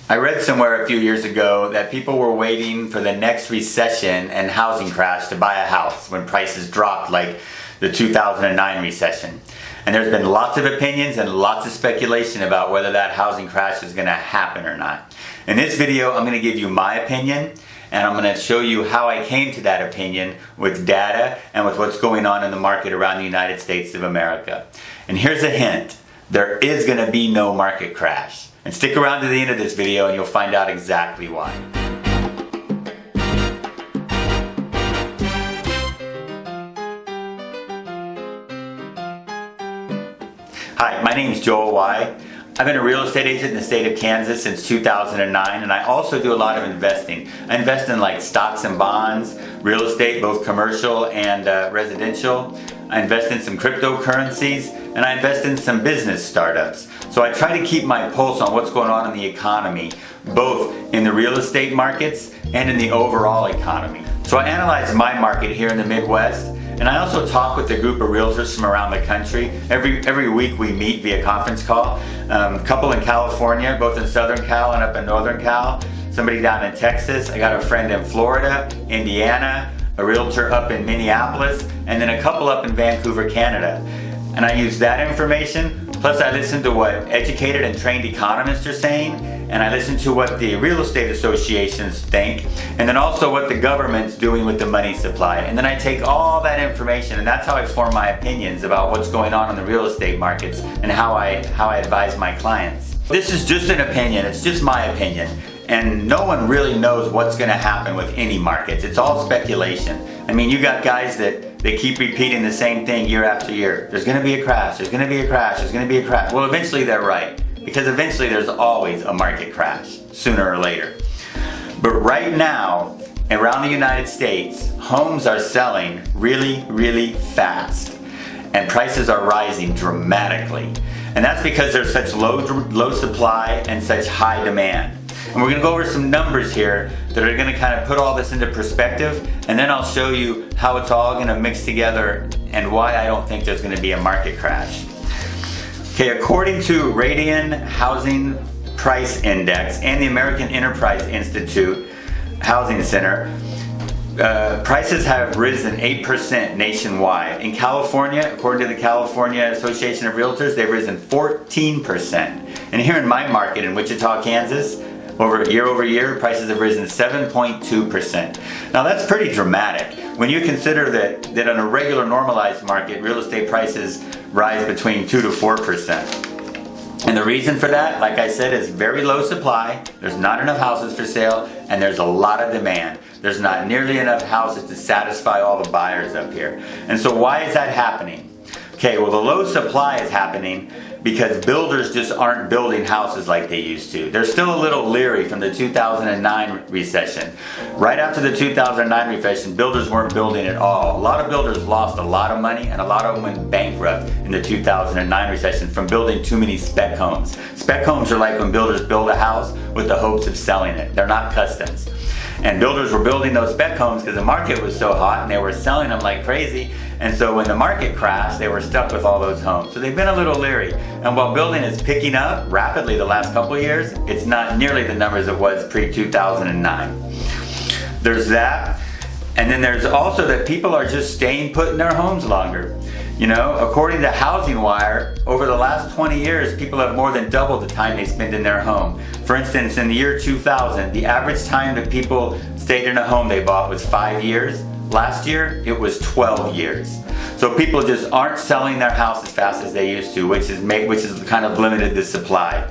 I read somewhere a few years ago that people were waiting for the next recession and housing crash to buy a house when prices dropped, like the 2009 recession. And there's been lots of opinions and lots of speculation about whether that housing crash is going to happen or not. In this video, I'm going to give you my opinion, and I'm going to show you how I came to that opinion with data and with what's going on in the market around the United States of America. And here's a hint: there is going to be no market crash. And stick around to the end of this video and you'll find out exactly why. Hi, my name is Joel Y. I've been a real estate agent in the state of Kansas since 2009, and I also do a lot of investing. I invest in like stocks and bonds, real estate, both commercial and residential. I invest in some cryptocurrencies, and I invest in some business startups. So I try to keep my pulse on what's going on in the economy, both in the real estate markets and in the overall economy. So I analyze my market here in the Midwest, and I also talk with a group of realtors from around the country. Every week we meet via conference call. A couple in California, both in Southern Cal and up in Northern Cal. Somebody down in Texas. I got a friend in Florida, Indiana, a realtor up in Minneapolis, and then a couple up in Vancouver, Canada. And I use that information, plus I listen to what educated and trained economists are saying, and I listen to what the real estate associations think, and then also what the government's doing with the money supply. And then I take all that information, and that's how I form my opinions about what's going on in the real estate markets and how I advise my clients. This is just an opinion, it's just my opinion. And no one really knows what's going to happen with any markets. It's all speculation. I mean, you got guys that they keep repeating the same thing year after year. There's going to be a crash, there's going to be a crash, there's going to be a crash. Well, eventually they're right, because eventually there's always a market crash, sooner or later. But right now, around the United States, homes are selling really, really fast. And prices are rising dramatically. And that's because there's such low supply and such high demand. And we're going to go over some numbers here that are going to kind of put all this into perspective, and then I'll show you how it's all going to mix together and why I don't think there's going to be a market crash. Okay, according to Radian Housing Price Index and the American Enterprise Institute Housing Center, prices have risen 8% nationwide. In California, according to the California Association of Realtors, they've risen 14%. And here in my market in Wichita, Kansas, year over year, prices have risen 7.2%. Now that's pretty dramatic when you consider that on a regular normalized market, real estate prices rise between 2 to 4%. And the reason for that, like I said, is very low supply. There's not enough houses for sale, and there's a lot of demand. There's not nearly enough houses to satisfy all the buyers up here. And so why is that happening? Okay, well, the low supply is happening because builders just aren't building houses like they used to. They're still a little leery from the 2009 recession. Right after the 2009 recession, builders weren't building at all. A lot of builders lost a lot of money, and a lot of them went bankrupt in the 2009 recession from building too many spec homes. Spec homes are like when builders build a house with the hopes of selling it. They're not customs. And builders were building those spec homes because the market was so hot and they were selling them like crazy. And so when the market crashed, they were stuck with all those homes. So they've been a little leery. And while building is picking up rapidly the last couple of years, it's not nearly the numbers it was pre-2009. There's that. And then there's also that people are just staying put in their homes longer. You know, according to Housing Wire, over the last 20 years, people have more than doubled the time they spend in their home. For instance, in the year 2000, the average time that people stayed in a home they bought was 5 years. Last year, it was 12 years. So people just aren't selling their house as fast as they used to, which has kind of limited the supply.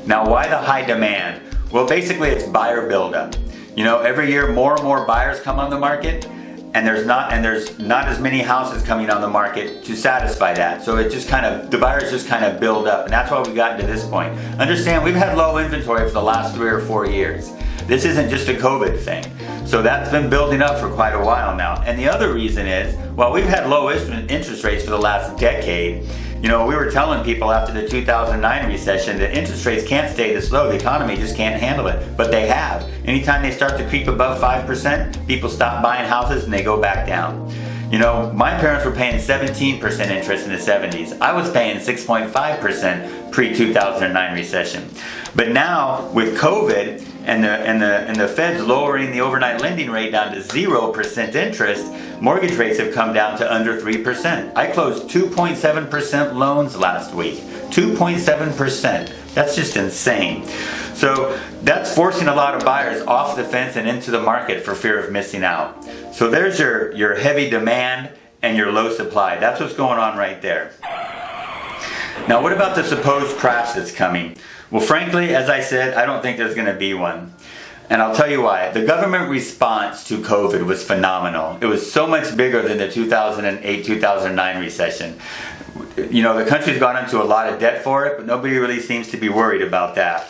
Now, why the high demand? Well, basically, it's buyer buildup. You know, every year more and more buyers come on the market, and there's not as many houses coming on the market to satisfy that. So the buyers just kind of build up, and that's why we've gotten to this point. Understand, we've had low inventory for the last 3 or 4 years. This isn't just a COVID thing. So that's been building up for quite a while now. And the other reason is, while we've had low interest rates for the last decade, you know, we were telling people after the 2009 recession that interest rates can't stay this low. The economy just can't handle it. But they have. Anytime they start to creep above 5%, people stop buying houses and they go back down. You know, my parents were paying 17% interest in the 70s. I was paying 6.5% pre-2009 recession. But now with COVID and the Fed's lowering the overnight lending rate down to 0% interest, mortgage rates have come down to under 3%. I closed 2.7% loans last week. 2.7%. That's just insane. So that's forcing a lot of buyers off the fence and into the market for fear of missing out. So there's your heavy demand and your low supply. That's what's going on right there. Now, what about the supposed crash that's coming? Well, frankly, as I said, I don't think there's going to be one. And I'll tell you why. The government response to COVID was phenomenal. It was so much bigger than the 2008-2009 recession. You know, the country's gone into a lot of debt for it, but nobody really seems to be worried about that.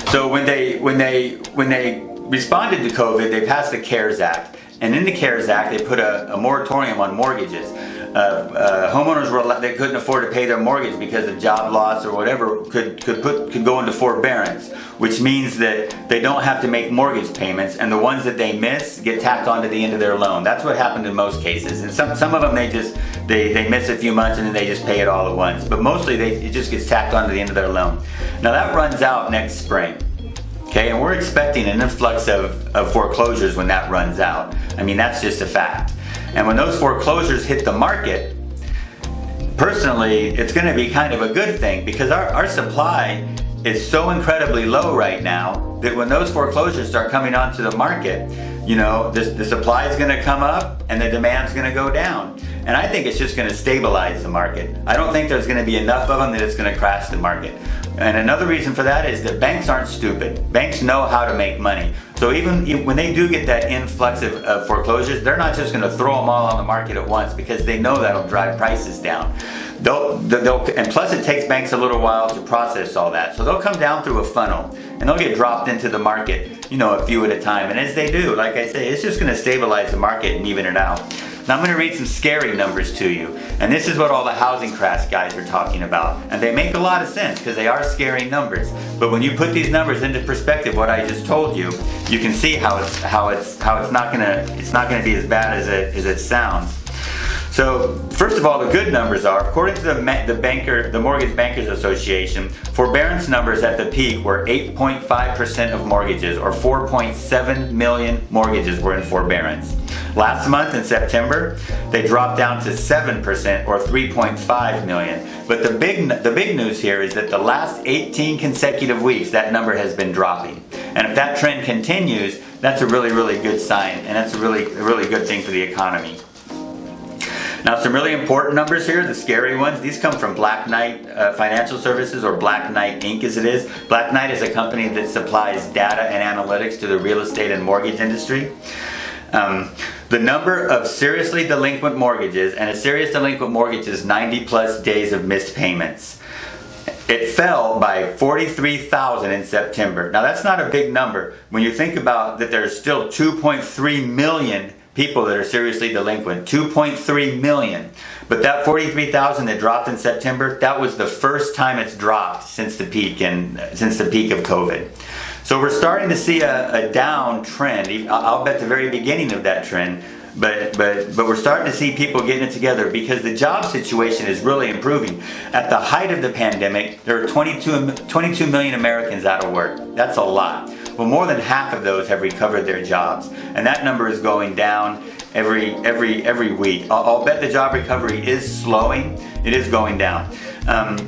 So when they responded to COVID, they passed the CARES Act. And in the CARES Act, they put a moratorium on mortgages. Homeowners they couldn't afford to pay their mortgage because of job loss or whatever could go into forbearance, which means that they don't have to make mortgage payments, and the ones that they miss get tacked on to the end of their loan. That's what happened in most cases. And some of them they miss a few months and then they just pay it all at once. But mostly it just gets tacked on to the end of their loan. Now that runs out next spring. Okay, and we're expecting an influx of foreclosures when that runs out. I mean, that's just a fact. And when those foreclosures hit the market, personally, it's going to be kind of a good thing, because our supply is so incredibly low right now that when those foreclosures start coming onto the market, you know, the supply is going to come up and the demand's going to go down. And I think it's just going to stabilize the market. I don't think there's going to be enough of them that it's going to crash the market. And another reason for that is that banks aren't stupid. Banks know how to make money. So even when they do get that influx of foreclosures, they're not just going to throw them all on the market at once, because they know that'll drive prices down. And plus it takes banks a little while to process all that. So they'll come down through a funnel and they'll get dropped into the market, you know, a few at a time. And as they do, like I say, it's just going to stabilize the market and even it out. Now I'm going to read some scary numbers to you. And this is what all the housing crash guys are talking about. And they make a lot of sense because they are scary numbers. But when you put these numbers into perspective, what I just told you, you can see how it's not gonna be as bad as it sounds. So first of all, the good numbers are, according to the Mortgage Bankers Association, forbearance numbers at the peak were 8.5% of mortgages, or 4.7 million mortgages were in forbearance. Last month in September, they dropped down to 7%, or 3.5 million. But the big news here is that the last 18 consecutive weeks, that number has been dropping. And if that trend continues, that's a really, really good sign, and that's a really good thing for the economy. Now, some really important numbers here, the scary ones. These come from Black Knight Financial Services, or Black Knight Inc. as it is. Black Knight is a company that supplies data and analytics to the real estate and mortgage industry. The number of seriously delinquent mortgages, and a serious delinquent mortgage is 90 plus days of missed payments. It fell by 43,000 in September. Now that's not a big number when you think about that there's still 2.3 million people that are seriously delinquent. 2.3 million. But that 43,000 that dropped in September, that was the first time it's dropped since the peak of COVID. So we're starting to see a down trend. I'll bet the very beginning of that trend, but we're starting to see people getting it together because the job situation is really improving. At the height of the pandemic, there were 22 million Americans out of work. That's a lot. Well, more than half of those have recovered their jobs, and that number is going down every week. I'll bet the job recovery is slowing. It is going down.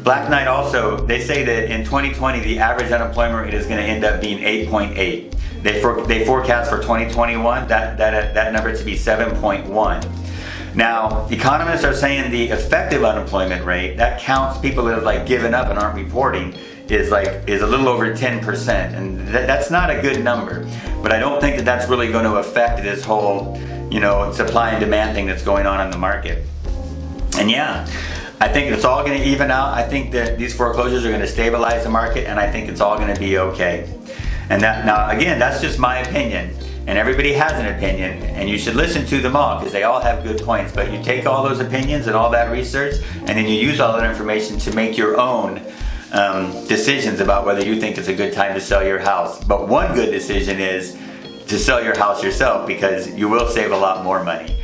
Black Knight also, they say that in 2020 the average unemployment rate is going to end up being 8.8. They forecast for 2021 that number to be 7.1. Now, economists are saying the effective unemployment rate, that counts people that have given up and aren't reporting, is a little over 10%, and that's not a good number. But I don't think that that's really going to affect this whole, supply and demand thing that's going on in the market. And yeah, I think it's all going to even out. I think that these foreclosures are going to stabilize the market, and I think it's all going to be okay. And now again, that's just my opinion. And everybody has an opinion, and you should listen to them all because they all have good points. But you take all those opinions and all that research, and then you use all that information to make your own decisions about whether you think it's a good time to sell your house. But one good decision is to sell your house yourself, because you will save a lot more money.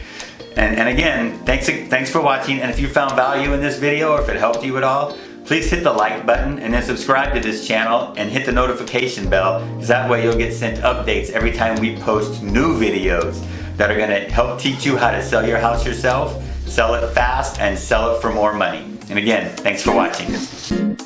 And again, thanks for watching. And if you found value in this video, or if it helped you at all, please hit the like button and then subscribe to this channel and hit the notification bell, because that way you'll get sent updates every time we post new videos that are going to help teach you how to sell your house yourself, sell it fast, and sell it for more money. And again, thanks for watching.